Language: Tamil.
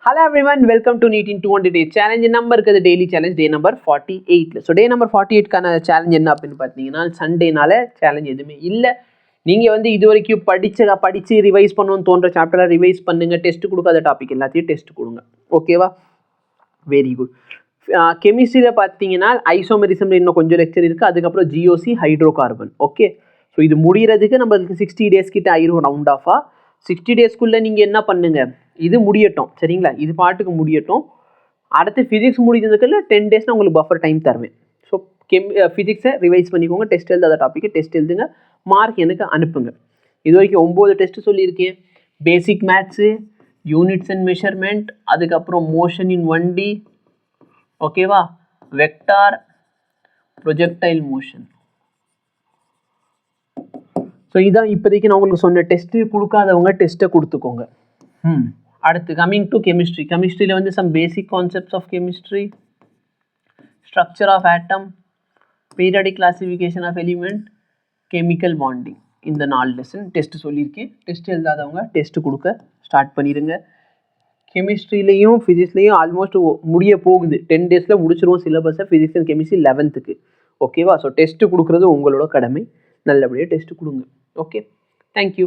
Hello everyone, welcome to NEET in 200 days challenge. Number இருக்குது daily challenge day number 48. So day number 48 கான challenge என்ன அப்படின்னு பார்த்தீங்கன்னா சண்டேனால சேலஞ்ச் எதுவுமே இல்லை. நீங்கள் வந்து இது வரைக்கும் படித்து ரிவைஸ் பண்ணணும்னு தோன்ற சாப்டரில் ரிவைஸ் பண்ணுங்கள். டெஸ்ட் கொடுக்காத டாபிக் எல்லாத்தையும் டெஸ்ட் கொடுங்க. ஓகேவா? Very good. கெமிஸ்ட்ரியில் பார்த்தீங்கன்னா ஐசோமெரிசமில் இன்னும் கொஞ்சம் லெக்சர் இருக்குது. அதுக்கப்புறம் GOC hydro carbon. Okay, so இது முடிகிறதுக்கு நம்மளுக்கு 60 days கிட்ட ஆயிரும் ரவுண்ட் ஆஃபாக. 60 daysக்குள்ளே நீங்கள் என்ன பண்ணுங்கள், இது முடியட்டும் சரிங்களா, இது பாட்டுக்கு முடியட்டும். அடுத்து ஃபிசிக்ஸ் முடிஞ்சதுக்குள்ள 10 days நான் உங்களுக்கு பஃபர் டைம் தருவேன். ஸோ ஃபிசிக்ஸை ரிவைஸ் பண்ணிக்கோங்க. டெஸ்ட் எழுதாத டாப்பிக்கு டெஸ்ட் எழுதுங்க, மார்க் எனக்கு அனுப்புங்க. இது வரைக்கும் 9 டெஸ்ட்டு சொல்லியிருக்கேன். பேசிக் மேத்ஸு, யூனிட்ஸ் அண்ட் மெஷர்மெண்ட், அதுக்கப்புறம் மோஷன் இன் 1D, ஓகேவா, வெக்டார், ப்ரொஜெக்டைல் மோஷன். ஸோ இதான் இப்போதைக்கு நான் உங்களுக்கு சொன்ன டெஸ்ட்டு. கொடுக்காதவங்க டெஸ்ட்டை கொடுத்துக்கோங்க. அடுத்து கம்மிங் டு கெமிஸ்ட்ரி. கெமிஸ்ட்ரியில் வந்து some basic concepts of chemistry, structure of atom, periodic classification of element, chemical bonding. இந்த 4 லெசன் டெஸ்ட்டு சொல்லியிருக்கேன். டெஸ்ட் எழுதாதவங்க டெஸ்ட்டு கொடுக்க ஸ்டார்ட் பண்ணிடுங்க. கெமிஸ்ட்ரிலையும் ஃபிசிக்ஸ்லையும் ஆல்மோஸ்ட் முடிய போகுது. 10 daysல முடிச்சிருவோம் சிலபஸை. Physics and chemistry 11th. ஓகேவா? ஸோ டெஸ்ட்டு கொடுக்குறது உங்களோட கடமை. நல்லபடியாக டெஸ்ட்டு கொடுங்க. Okay, thank you.